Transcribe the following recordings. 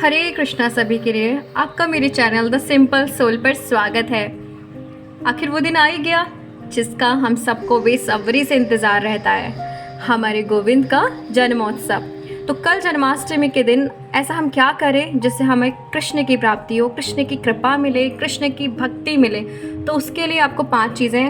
हरे कृष्णा सभी के लिए आपका मेरे चैनल द सिंपल सोल पर स्वागत है। आखिर वो दिन आ ही गया जिसका हम सबको बेसब्री से इंतज़ार रहता है, हमारे गोविंद का जन्मोत्सव। तो कल जन्माष्टमी के दिन ऐसा हम क्या करें जिससे हमें कृष्ण की प्राप्ति हो, कृष्ण की कृपा मिले, कृष्ण की भक्ति मिले। तो उसके लिए आपको 5 चीज़ें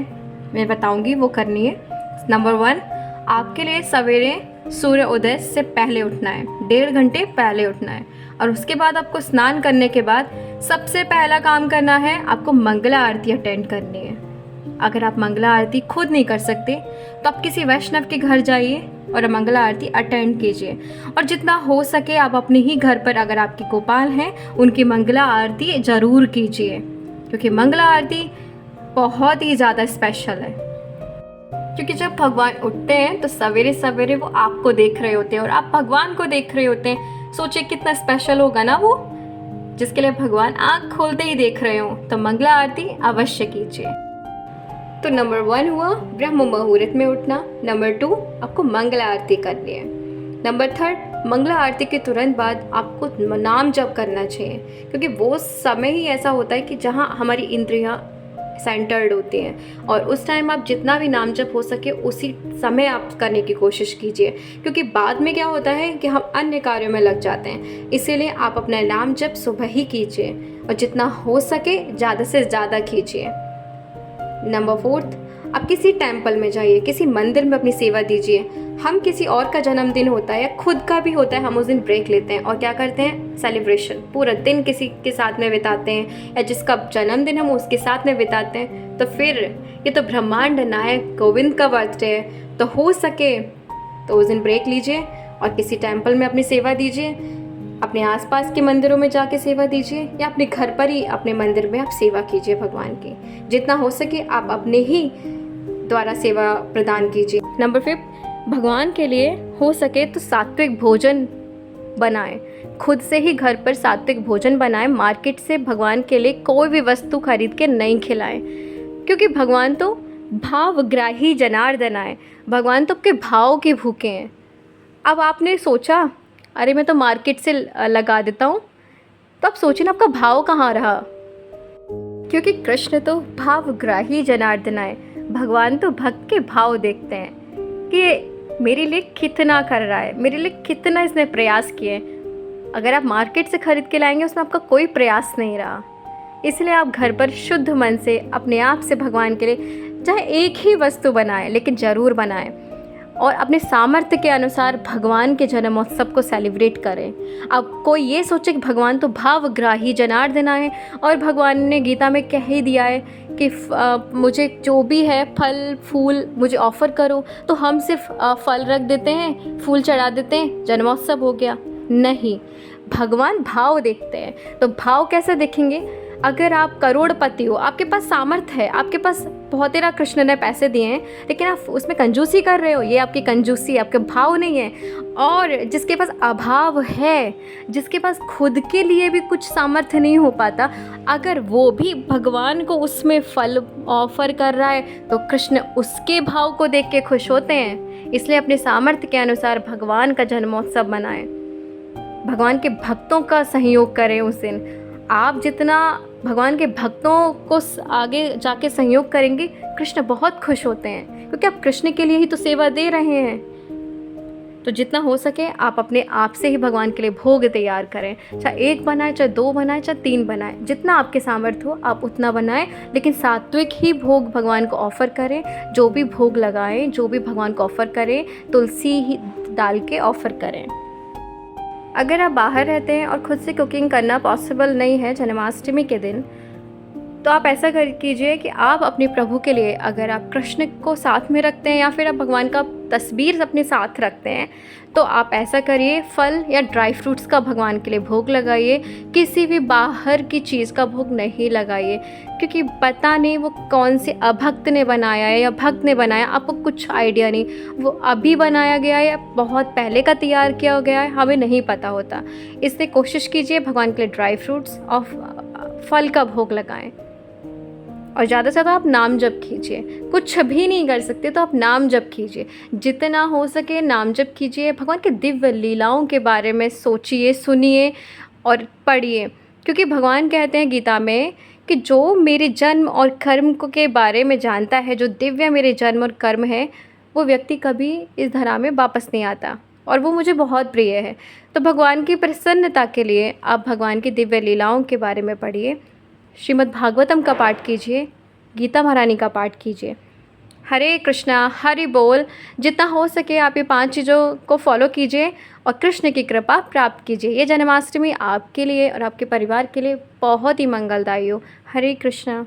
मैं बताऊंगी, वो करनी है। नंबर 1, आपके लिए सवेरे सूर्य उदय से पहले उठना है, 1.5 घंटे पहले उठना है। और उसके बाद आपको स्नान करने के बाद सबसे पहला काम करना है, आपको मंगला आरती अटेंड करनी है। अगर आप मंगला आरती खुद नहीं कर सकते तो आप किसी वैष्णव के घर जाइए और मंगला आरती अटेंड कीजिए। और जितना हो सके आप अपने ही घर पर, अगर आपके गोपाल हैं, उनकी मंगला आरती ज़रूर कीजिए, क्योंकि मंगला आरती बहुत ही ज़्यादा स्पेशल है। क्योंकि जब भगवान उठते हैं तो सवेरे सवेरे वो आपको देख रहे होते हैं और आप भगवान को देख रहे होते हैं। सोचिए कितना स्पेशल होगा ना वो, जिसके लिए भगवान आँख खोलते ही देख रहे हो। तो मंगला आरती अवश्य कीजिए। तो नंबर 1 हुआ ब्रह्म मुहूर्त में उठना। नंबर 2, आपको मंगला आरती करनी है। नंबर 3, मंगला आरती के तुरंत बाद आपको नाम जप करना चाहिए, क्योंकि वो समय ही ऐसा होता है कि जहाँ हमारी इंद्रियाँ सेंटर्ड होती हैं। और उस टाइम आप जितना भी नाम जप हो सके उसी समय आप करने की कोशिश कीजिए, क्योंकि बाद में क्या होता है कि हम अन्य कार्यों में लग जाते हैं। इसीलिए आप अपना नाम जप सुबह ही कीजिए और जितना हो सके ज़्यादा से ज़्यादा कीजिए। नंबर 4, आप किसी टेम्पल में जाइए, किसी मंदिर में अपनी सेवा दीजिए। हम किसी और का जन्मदिन होता है या खुद का भी होता है, हम उस दिन ब्रेक लेते हैं और क्या करते हैं, सेलिब्रेशन, पूरा दिन किसी के साथ में बिताते हैं, या जिसका जन्मदिन हम उसके साथ में बिताते हैं। तो फिर ये तो ब्रह्मांड नायक गोविंद का बर्थडे है, तो हो सके तो उस दिन ब्रेक लीजिए और किसी टेम्पल में अपनी सेवा दीजिए। अपने आसपास के मंदिरों में जाके सेवा दीजिए, या अपने घर पर ही अपने मंदिर में आप सेवा कीजिए भगवान की। जितना हो सके आप अपने ही द्वारा सेवा प्रदान कीजिए। नंबर 5, भगवान के लिए हो सके तो सात्विक भोजन बनाएं। खुद से ही घर पर सात्विक भोजन बनाएं। मार्केट से भगवान के लिए कोई भी वस्तु खरीद के नहीं खिलाएं, क्योंकि भगवान तो भावग्राही जनार्दन आए। भगवान तो आपके भाव के भूखे हैं। अब आपने सोचा अरे मैं तो मार्केट से लगा देता हूँ, तो आप सोचिए ना आपका भाव कहाँ रहा, क्योंकि कृष्ण तो भावग्राही जनार्दन आए। भगवान तो भक्त के भाव देखते हैं कि मेरे लिए कितना कर रहा है, मेरे लिए कितना इसने प्रयास किए। अगर आप मार्केट से खरीद के लाएंगे उसमें आपका कोई प्रयास नहीं रहा। इसलिए आप घर पर शुद्ध मन से अपने आप से भगवान के लिए चाहे एक ही वस्तु बनाएं, लेकिन ज़रूर बनाएं और अपने सामर्थ्य के अनुसार भगवान के जन्मोत्सव को सेलिब्रेट करें। अब कोई ये सोचे कि भगवान तो भावग्राही जनार्दन है और भगवान ने गीता में कह ही दिया है कि मुझे जो भी है फल फूल मुझे ऑफ़र करो, तो हम सिर्फ फल रख देते हैं, फूल चढ़ा देते हैं, जन्मोत्सव हो गया। नहीं, भगवान भाव देखते हैं। तो भाव कैसे देखेंगे? अगर आप करोड़पति हो, आपके पास सामर्थ्य है, आपके पास बहुत तेरा कृष्ण ने पैसे दिए हैं, लेकिन आप उसमें कंजूसी कर रहे हो, ये आपकी कंजूसी, आपके भाव नहीं है। और जिसके पास अभाव है, जिसके पास खुद के लिए भी कुछ सामर्थ्य नहीं हो पाता, अगर वो भी भगवान को उसमें फल ऑफर कर रहा है, तो कृष्ण उसके भाव को देख के खुश होते हैं। इसलिए अपने सामर्थ्य के अनुसार भगवान का जन्मोत्सव मनाएं, भगवान के भक्तों का सहयोग करें उस दिन। आप जितना भगवान के भक्तों को आगे जाके सहयोग करेंगे, कृष्ण बहुत खुश होते हैं, क्योंकि आप कृष्ण के लिए ही तो सेवा दे रहे हैं। तो जितना हो सके आप अपने आप से ही भगवान के लिए भोग तैयार करें। चाहे 1 बनाए, चाहे 2 बनाए, चाहे 3 बनाए, जितना आपके सामर्थ्य हो आप उतना बनाएं, लेकिन सात्विक ही भोग भगवान को ऑफ़र करें। जो भी भोग लगाएं, जो भी भगवान को ऑफ़र करें, तुलसी ही डाल के ऑफ़र करें। अगर आप बाहर रहते हैं और ख़ुद से कुकिंग करना पॉसिबल नहीं है जन्माष्टमी के दिन, तो आप ऐसा कर कीजिए कि आप अपने प्रभु के लिए, अगर आप कृष्ण को साथ में रखते हैं या फिर आप भगवान का तस्वीर अपने साथ रखते हैं, तो आप ऐसा करिए, फल या ड्राई फ्रूट्स का भगवान के लिए भोग लगाइए। किसी भी बाहर की चीज़ का भोग नहीं लगाइए, क्योंकि पता नहीं वो कौन से अभक्त ने बनाया है या भक्त ने बनाया, आपको कुछ आइडिया नहीं। वो अभी बनाया गया है या बहुत पहले का तैयार किया गया है, हमें नहीं पता होता। इसलिए कोशिश कीजिए भगवान के लिए ड्राई फ्रूट्स और फल का भोग लगाएं। और ज़्यादा से ज़्यादा आप नाम जप कीजिए। कुछ भी नहीं कर सकते तो आप नाम जप कीजिए, जितना हो सके नाम जप कीजिए। भगवान के दिव्य लीलाओं के बारे में सोचिए, सुनिए और पढ़िए, क्योंकि भगवान कहते हैं गीता में कि जो मेरे जन्म और कर्म के बारे में जानता है, जो दिव्य मेरे जन्म और कर्म है, वो व्यक्ति कभी इस धरा में वापस नहीं आता और वो मुझे बहुत प्रिय है। तो भगवान की प्रसन्नता के लिए आप भगवान की दिव्य लीलाओं के बारे में पढ़िए, श्रीमद् भागवतम का पाठ कीजिए, गीता महारानी का पाठ कीजिए। हरे कृष्णा, हरि बोल। जितना हो सके आप ये 5 चीज़ों को फॉलो कीजिए और कृष्ण की कृपा प्राप्त कीजिए। ये जन्माष्टमी आपके लिए और आपके परिवार के लिए बहुत ही मंगलदायी हो। हरे कृष्णा।